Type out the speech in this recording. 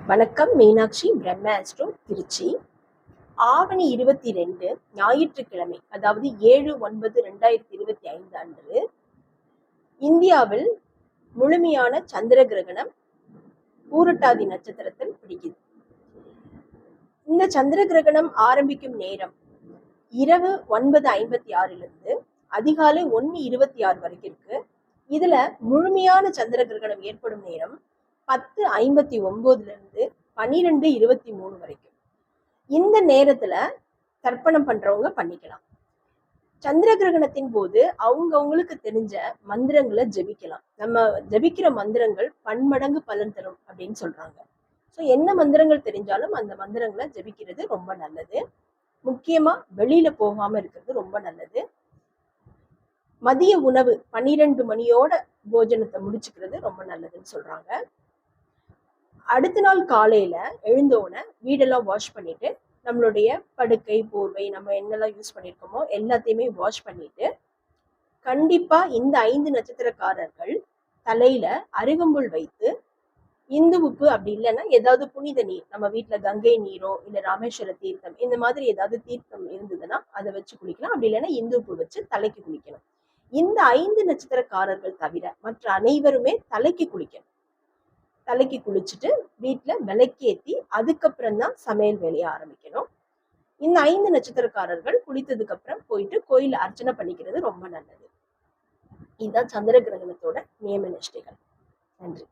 வணக்கம். மீனாட்சி பிரம்மாஸ்ட்ரோ திருச்சி. ஆவணி 22 ஞாயிற்றுக்கிழமை, அதாவது 7/9/2025 அன்று இந்தியாவில் முழுமையான சந்திர கிரகணம் பூரட்டாதி நட்சத்திரத்தில் பிடிக்குது. இந்த சந்திர கிரகணம் ஆரம்பிக்கும் நேரம் இரவு 9:56 அதிகாலை 1:26 வரைக்கும் இருக்கு. இதுல முழுமையான சந்திர கிரகணம் ஏற்படும் நேரம் 10:59 12:23 வரைக்கும். இந்த நேரத்துல தர்ப்பணம் பண்றவங்க பண்ணிக்கலாம். சந்திர கிரகணத்தின் போது அவங்களுக்கு தெரிஞ்ச மந்திரங்களை ஜபிக்கலாம். நம்ம ஜபிக்கிற மந்திரங்கள் பன்மடங்கு பலன் தரும் அப்படின்னு சொல்றாங்க. ஸோ என்ன மந்திரங்கள் தெரிஞ்சாலும் அந்த மந்திரங்களை ஜபிக்கிறது ரொம்ப நல்லது. முக்கியமா வெளியில போகாம இருக்கிறது ரொம்ப நல்லது. மதிய உணவு 12 மணியோட போஜனத்தை முடிச்சுக்கிறது ரொம்ப நல்லதுன்னு சொல்றாங்க. அடுத்த நாள் காலையில எழுந்தோடனே வீடெல்லாம் வாஷ் பண்ணிட்டு, நம்மளுடைய படுக்கை போர்வை நம்ம என்னெல்லாம் யூஸ் பண்ணியிருக்கோமோ எல்லாத்தையுமே வாஷ் பண்ணிட்டு, கண்டிப்பா இந்த 5 நட்சத்திரக்காரர்கள் தலையில அருகம்புல் வைத்து இந்து உப்பு அப்படி இல்லைன்னா ஏதாவது புனித நீர், நம்ம வீட்டுல கங்கை நீரோ இல்ல ராமேஸ்வர தீர்த்தம் இந்த மாதிரி ஏதாவது தீர்த்தம் இருந்ததுன்னா அதை வச்சு குளிக்கலாம். அப்படி இல்லைன்னா இந்து உப்பு வச்சு தலைக்கு குளிக்கணும். இந்த 5 நட்சத்திரக்காரர்கள் தவிர மற்ற அனைவருமே தலைக்கு குளிக்கணும். தலைக்கு குளிச்சுட்டு வீட்டுல விளக்கேத்தி அதுக்கப்புறம் தான் சமையல் வேலையை ஆரம்பிக்கணும். இந்த 5 நட்சத்திரக்காரர்கள் குளித்ததுக்கு அப்புறம் போயிட்டு கோயில அர்ச்சனை பண்ணிக்கிறது ரொம்ப நல்லது. இதுதான் சந்திர கிரகணத்தோட நியம நிஷ்டைகள். நன்றி.